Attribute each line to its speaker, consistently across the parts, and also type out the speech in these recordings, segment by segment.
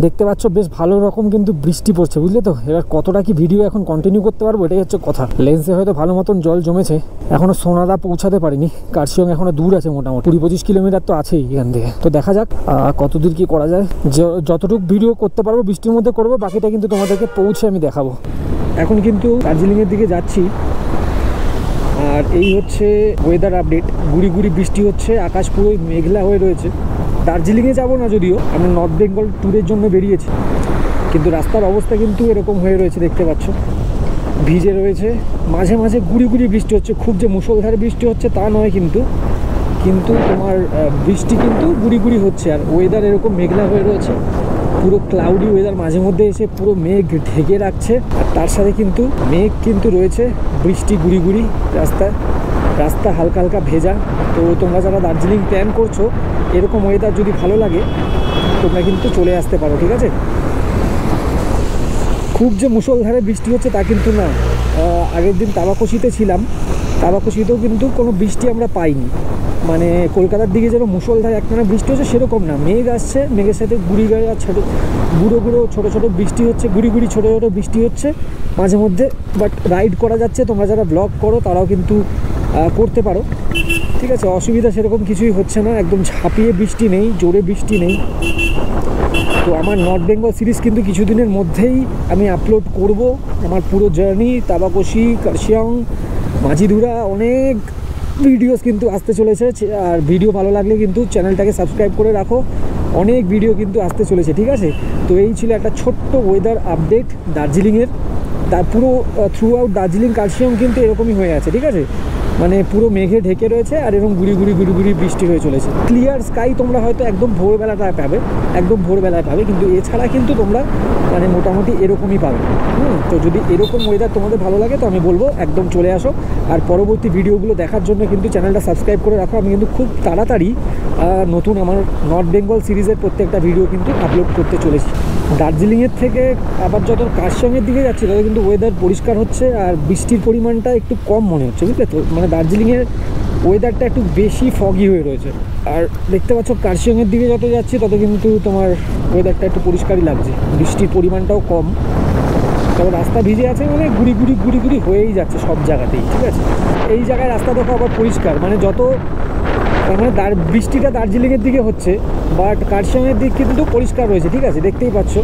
Speaker 1: দেখতে পাচ্ছ বেশ ভালো রকম কিন্তু বৃষ্টি পড়ছে, বুঝলে তো। এবার কতটা কি ভিডিও এখন কন্টিনিউ করতে পারবো এটাই হচ্ছে কথা। লেন্সে হয়তো ভালো মতন জল জমেছে, এখনো সোনাদা পৌঁছাতে পারিনি, কার্শিয়ং এখনো দূর আছে, মোটামুটি 20-25 কিলোমিটার তো আছেই এখান থেকে। তো দেখা যাক কতদূর কি করা যায়, যতটুকু ভিডিও করতে পারবো বৃষ্টির মধ্যে করবো, বাকিটা কিন্তু তোমাদেরকে পৌঁছে আমি দেখাবো। এখন কিন্তু দার্জিলিংয়ের দিকে যাচ্ছি, আর এই হচ্ছে ওয়েদার আপডেট। গুড়ি গুড়ি বৃষ্টি হচ্ছে, আকাশ পুরো মেঘলা হয়ে রয়েছে। দার্জিলিংয়ে যাবো না যদিও, আমরা নর্থ বেঙ্গল ট্যুরের জন্য বেরিয়েছি, কিন্তু রাস্তার অবস্থা কিন্তু এরকম হয়ে রয়েছে, দেখতে পাচ্ছ ভিজে রয়েছে। মাঝে মাঝে গুড়ি গুড়ি বৃষ্টি হচ্ছে, খুব যে মুষলধারে বৃষ্টি হচ্ছে তা নয়, কিন্তু তোমার বৃষ্টি কিন্তু গুড়ি গুড়ি হচ্ছে। আর ওয়েদার এরকম মেঘলা হয়ে রয়েছে, পুরো ক্লাউডি ওয়েদার, মাঝে মধ্যে এসে পুরো মেঘ ঢেকে রাখছে, আর তার সাথে কিন্তু মেঘ কিন্তু রয়েছে, বৃষ্টি গুড়ি গুড়ি, রাস্তা হালকা হালকা ভেজা। তো তোমরা যারা দার্জিলিং প্ল্যান করছো, এরকম ওয়েদার যদি ভালো লাগে তোমরা কিন্তু চলে আসতে পারো, ঠিক আছে। খুব যে মুষলধারে বৃষ্টি হচ্ছে তা কিন্তু না। আগের দিন তাবাকশিতে ছিলাম, তাবাকশিতেও কিন্তু কোনো বৃষ্টি আমরা পাইনি। মানে কলকাতার দিকে যেন মুষলধারে একটানা বৃষ্টি হচ্ছে সেরকম না, মেঘ আসছে, মেঘের সাথে গুড়ি গায়ে ছোটো গুঁড়ো গুঁড়ো ছোটো ছোটো বৃষ্টি হচ্ছে, গুড়ি গুড়ি ছোটো ছোটো বৃষ্টি হচ্ছে মাঝে মধ্যে। বাট রাইড করা যাচ্ছে, তোমরা যারা ব্লগ করো তারাও কিন্তু করতে পারো, ঠিক আছে। অসুবিধা সেরকম কিছুই হচ্ছে না, একদম ঝাঁপিয়ে বৃষ্টি নেই, জোরে বৃষ্টি নেই। তো আমার নর্থ বেঙ্গল সিরিজ কিন্তু কিছুদিনের মধ্যেই আমি আপলোড করব, আমার পুরো জার্নি, তাবাকশি, কার্শিয়ং, মাঝিধুরা, অনেক ভিডিওস কিন্তু আসতে চলেছে। আর ভিডিও ভালো লাগলে কিন্তু চ্যানেলটাকে সাবস্ক্রাইব করে রাখো, অনেক ভিডিও কিন্তু আসতে চলেছে, ঠিক আছে। তো এই ছিল একটা ছোট্ট ওয়েদার আপডেট দার্জিলিংয়ের। তার পুরো থ্রু আউট দার্জিলিং কার্শিয়ং কিন্তু এরকমই হয়ে আছে, ঠিক আছে। মানে পুরো মেঘে ঢেকে রয়েছে, আর এরকম গুড়ি গুড়ি গুড়ি গুড়ি বৃষ্টি হয়ে চলেছে। ক্লিয়ার স্কাই তোমরা হয়তো একদম ভোরবেলাটায় পাবে, একদম ভোরবেলায় পাবে, কিন্তু এছাড়া কিন্তু তোমরা মানে মোটামুটি এরকমই পাবে। তো যদি এরকম ওয়েদার তোমাদের ভালো লাগে তো আমি বলবো একদম চলে আসো। আর পরবর্তী ভিডিওগুলো দেখার জন্য কিন্তু চ্যানেলটা সাবস্ক্রাইব করে রাখো। আমি কিন্তু খুব তাড়াতাড়ি নতুন আমার নর্থ বেঙ্গল সিরিজের প্রত্যেকটা ভিডিও কিন্তু আপলোড করতে চলেছি। দার্জিলিংয়ের থেকে আবার যত কার্শিয়ংয়ের দিকে যাচ্ছি তত কিন্তু ওয়েদার পরিষ্কার হচ্ছে, আর বৃষ্টির পরিমাণটা একটু কম মনে হচ্ছে, বুঝলে তো। মানে দার্জিলিংয়ের ওয়েদারটা একটু বেশি ফগি হয়ে রয়েছে। আর দেখতে পাচ্ছ কার্শিয়ংয়ের দিকে যত যাচ্ছি তত কিন্তু তোমার ওয়েদারটা একটু পরিষ্কারই লাগছে, বৃষ্টির পরিমাণটাও কম। তবে রাস্তা ভিজে আছে, মানে গুড়ি গুড়ি গুড়ি গুড়ি হয়েই যাচ্ছে সব জায়গাতেই, ঠিক আছে। এই জায়গায় রাস্তা দেখো আবার পরিষ্কার, মানে যত মানে বৃষ্টিটা দার্জিলিংয়ের দিকে হচ্ছে, বাট কার্শিয়ংয়ের দিক কিন্তু পরিষ্কার রয়েছে, ঠিক আছে, দেখতেই পাচ্ছ।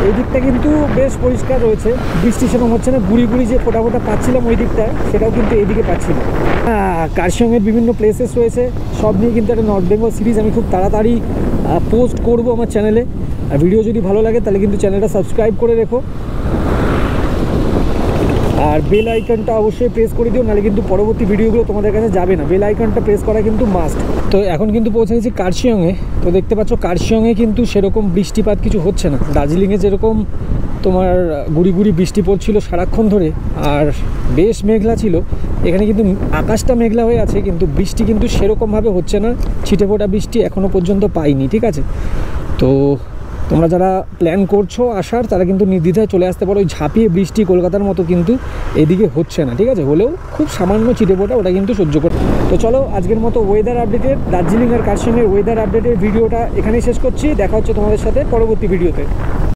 Speaker 1: এই দিকটা কিন্তু বেশ পরিষ্কার রয়েছে, বৃষ্টি সেরকম হচ্ছে না। গুড়ি গুড়ি যে ফোটা ফোটা পাচ্ছিলাম ওই দিকটায়, সেটাও কিন্তু এইদিকে পাচ্ছি না। কার্শিয়ংয়ের বিভিন্ন প্লেসেস রয়েছে, সব নিয়ে কিন্তু একটা নর্থ বেঙ্গল সিরিজ আমি খুব তাড়াতাড়ি পোস্ট করব আমার চ্যানেলে। আর ভিডিও যদি ভালো লাগে তাহলে কিন্তু চ্যানেলটা সাবস্ক্রাইব করে রেখো, আর বেল আইকনটা অবশ্যই প্রেস করে দিও, নাহলে কিন্তু পরবর্তী ভিডিওগুলো তোমাদের কাছে যাবে না। বেল আইকনটা প্রেস করা কিন্তু মাস্ট। তো এখন কিন্তু পৌঁছে গেছি কার্শিয়ংয়ে। তো দেখতে পাচ্ছ কার্শিয়ংয়ে কিন্তু সেরকম বৃষ্টিপাত কিছু হচ্ছে না। দার্জিলিংয়ে যেরকম তোমার গুড়ি গুড়ি বৃষ্টি পড়ছিল সারাক্ষণ ধরে, আর বেশ মেঘলা ছিল, এখানে কিন্তু আকাশটা মেঘলা হয়ে আছে, কিন্তু বৃষ্টি কিন্তু সেরকমভাবে হচ্ছে না। ছিটে ফোটা বৃষ্টি এখনও পর্যন্ত পাইনি, ঠিক আছে। তো তোমরা যারা প্ল্যান করছো আসার, তারা কিন্তু নির্দ্বিধায় চলে আসতে পারো। ওই ঝাঁপিয়ে বৃষ্টি কলকাতার মতো কিন্তু এদিকে হচ্ছে না, ঠিক আছে। হলেও খুব সামান্য ছিটেফোঁটা, ওটা কিন্তু সহ্য করতে। তো চলো আজকের মতো ওয়েদার আপডেটের, দার্জিলিং আর কার্শিয়ংয়ের ওয়েদার আপডেটের ভিডিওটা এখানেই শেষ করছি। দেখা হচ্ছে তোমাদের সাথে পরবর্তী ভিডিওতে।